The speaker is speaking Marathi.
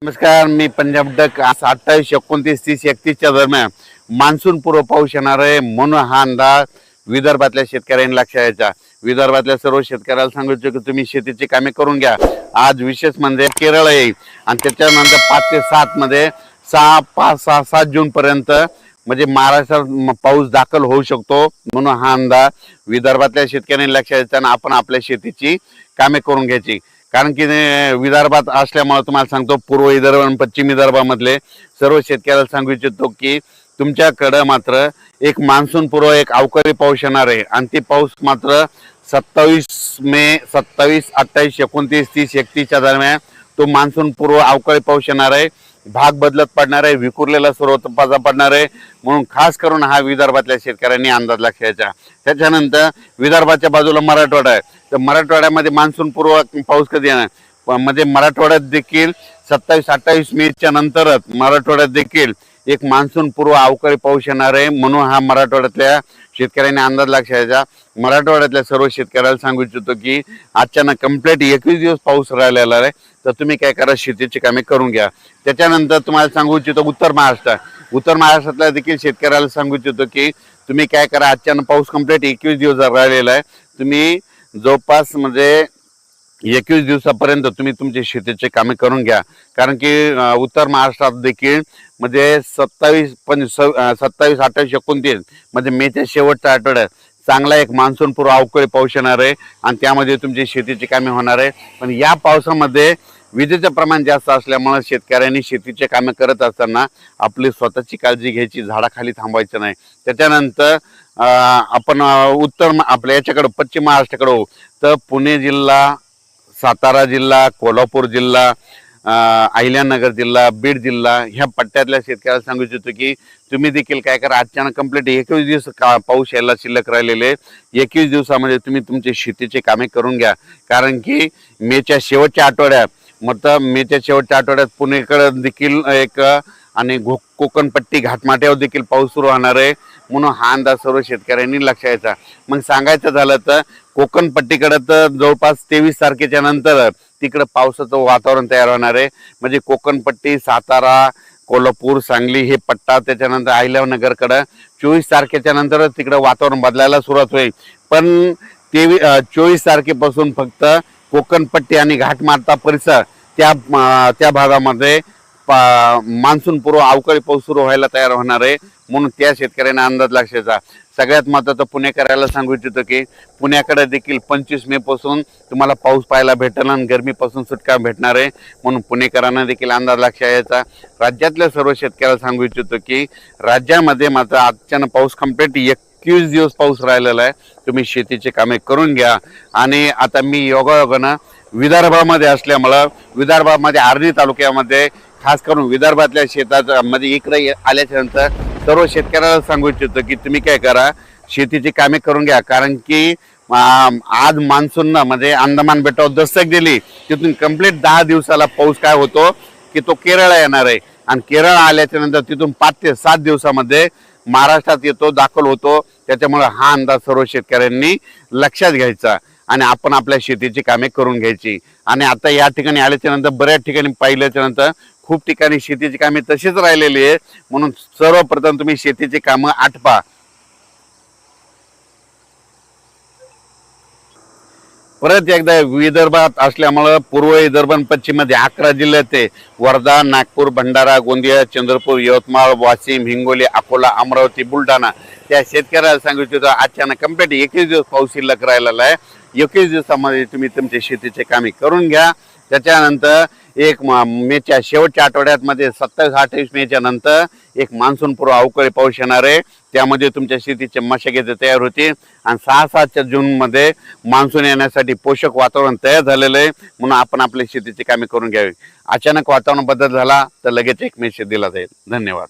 नमस्कार, मी पंजाब डक. 28, 29, 30, 31च्या दरम्यान मान्सून पूर्व पाऊस येणार आहे म्हणून हा अंदाज विदर्भातल्या शेतकऱ्यांनी लक्षात घ्यायचा. विदर्भातल्या सर्व शेतकऱ्याला सांगू इच्छितो की तुम्ही शेतीची कामे करून घ्या. आज विशेष म्हणजे केरळ येईल आणि त्याच्यानंतर 5 ते 7 मध्ये 7 जून पर्यंत म्हणजे महाराष्ट्रात पाऊस दाखल होऊ शकतो म्हणून हा अंदाज विदर्भातल्या शेतकऱ्यांनी लक्षात घ्यायचा आणि आपण आपल्या शेतीची कामे करून घ्यायची. कारण की विदर्भात असल्यामुळे तुम्हाला सांगतो, पूर्व विदर्भ आणि पश्चिम विदर्भामधले सर्व शेतकऱ्याला सांगू इच्छितो की तुमच्याकडं मात्र एक मान्सून पूर्व एक अवकाळी पाऊस येणार आहे आणि ते पाऊस मात्र 27 मे, 27, 28, 29, 30, 31च्या दरम्यान तो मान्सून पूर्व अवकाळी पाऊस येणार आहे. भाग बदलत पडणार आहे, विखुरलेला स्वरूपाचा पडणार आहे म्हणून खास करून हा विदर्भातल्या शेतकऱ्यांनी अंदाज लक्षायचा. त्याच्यानंतर विदर्भाच्या बाजूला मराठवाडा आहे, तर मराठवाड्यामध्ये मान्सून पूर्व पाऊस कधी येणार म्हणजे मराठवाड्यात देखील 27, 28 मेच्या नंतरच मराठवाड्यात देखील एक मान्सून पूर्व अवकाळी पाऊस येणार आहे म्हणून हा मराठवाड्यातल्या शेतकऱ्यांनी अंदाज लक्षायचा. मराठवाड्यातल्या सर्व शेतकऱ्याला सांगू इच्छितो की अचानक कंप्लीट 21 दिवस पाऊस राहिलेला आहे, तर तुम्ही काय करा, शेतीची कामे करून घ्या. त्याच्यानंतर तुम्हाला सांगू इच्छितो उत्तर महाराष्ट्रातल्या देखील शेतकऱ्याला सांगू इच्छितो की तुम्ही काय करा, अचानक पाऊस कंप्लीट 21 दिवस राहिलेला आहे, तुम्ही जवळपास म्हणजे 21 दिवसापर्यंत तुम्ही तुमची शेतीची कामे करून घ्या. कारण की उत्तर महाराष्ट्रात देखील म्हणजे 27, 28, 29 म्हणजे मेच्या शेवटच्या आठवड्यात चांगला एक मान्सून पूर्व अवकाळी पाऊस येणार आहे आणि त्यामध्ये तुमची शेतीची कामे होणार आहे. पण या पावसामध्ये विजेचं प्रमाण जास्त असल्यामुळे शेतकऱ्यांनी शेतीचे कामे करत असताना आपली स्वतःची काळजी घ्यायची, झाडाखाली थांबायचं नाही. त्याच्यानंतर आपण आपल्या याच्याकडे पश्चिम महाराष्ट्राकडे होऊ तर पुणे जिल्हा, सातारा जिल्हा, कोल्हापूर जिल्हा, अहिल्यानगर जिल्हा, बीड जिल्हा ह्या पट्ट्यातल्या शेतकऱ्याला सांगू इच्छितो की तुम्ही देखील काय करा, अचानक कंप्लीट 21 दिवस पाऊस यायला शिल्लक राहिलेले 21 दिवसामध्ये तुम्ही तुमची शेतीची कामे करून घ्या. कारण की मेच्या शेवटच्या आठवड्यात पुणेकडे देखील एक आणि कोकणपट्टी घाटमाट्यावर देखील पाऊस सुरू होणार आहे म्हणून हा अंदाज सर्व शेतकऱ्यांनी लक्षात घ्यायचा. मग सांगायचं झालं तर कोकणपट्टीकडे तर जवळपास 23 तारखेच्या नंतर तिकडे पावसाचं वातावरण तयार होणार आहे. म्हणजे कोकणपट्टी, सातारा, कोल्हापूर, सांगली हे पट्टा, त्याच्यानंतर अहिल्यानगरकडे 24 तारखेच्या नंतर तिकडे वातावरण बदलायला सुरुवात होईल. पण 24 तारखेपासून फक्त कोकणपट्टी आणि घाटमाटा परिसर त्या भागामध्ये मान्सून पूर्व अवकाळी पाऊस सुरू व्हायला तयार होणार आहे म्हणून त्या शेतकऱ्यांना अंदाज लक्षाचा. सगळ्यात महत्त्वाचं पुणेकराला सांगू इच्छितो की पुण्याकडे देखील 25 मे पासून तुम्हाला पाऊस पाहायला भेटेल आणि गरमीपासून सुटका भेटणार आहे म्हणून पुणेकरांना देखील अंदाज लक्षात यायचा. राज्यातल्या सर्व शेतकऱ्याला सांगू इच्छितो की राज्यामध्ये मात्र अचानक पाऊस कंप्लीट 21 दिवस पाऊस राहिलेला आहे, तुम्ही शेतीचे कामे करून घ्या. आणि आता मी योगायोगानं विदर्भामध्ये असल्यामुळं विदर्भामध्ये आर्णी तालुक्यामध्ये खास करून विदर्भातल्या शेतात म्हणजे इकडे आल्याच्या नंतर सर्व शेतकऱ्याला सांगू इच्छितो की तुम्ही काय करा, शेतीची कामे करून घ्या. कारण की आज मान्सून म्हणजे अंदमान बेटावर दस्तक दिली, तिथून कंप्लीट 10 दिवसाला पाऊस काय होतो की तो केरळ येणार आहे आणि केरळ आल्याच्या नंतर तिथून 5 ते 7 दिवसामध्ये महाराष्ट्रात येतो, दाखल होतो. त्याच्यामुळे हा अंदाज सर्व शेतकऱ्यांनी लक्षात घ्यायचा आणि आपण आपल्या शेतीची कामे करून घ्यायची. आणि आता या ठिकाणी आल्याच्या नंतर बऱ्याच ठिकाणी पाहिल्याच्या नंतर खूप ठिकाणी शेतीची कामे तशीच राहिलेली आहे म्हणून सर्वप्रथम तुम्ही शेतीची कामं आटपा. परत एकदा विदर्भात असल्यामुळं पूर्व विदर्भ आणि पश्चिम मध्ये 11 जिल्ह्यात आहे. वर्धा, नागपूर, भंडारा, गोंदिया, चंद्रपूर, यवतमाळ, वाशिम, हिंगोली, अकोला, अमरावती, बुलढाणा त्या शेतकऱ्याला सांगू इच्छितो अचानक कंप्लीट 21 दिवस पाऊस शिल्लक राहिलेला आहे. 21 दिवसामध्ये तुम्ही तुमच्या शेतीचे कामे करून घ्या. त्याच्यानंतर एक मेच्या शेवटच्या आठवड्यात मध्ये 27, 28 मेच्या नंतर एक मान्सून पूर्व अवकाळी पाऊस येणार आहे, त्यामध्ये तुमच्या शेतीचे मशागत तयार होतील आणि 6-7 जून मध्ये मान्सून येण्यासाठी पोषक वातावरण तयार झालेलं आहे म्हणून आपण आपल्या शेतीची कामे करून घ्यावी. अचानक वातावरण बदल झाला तर लगेच एक मेसेज दिला जाईल. धन्यवाद.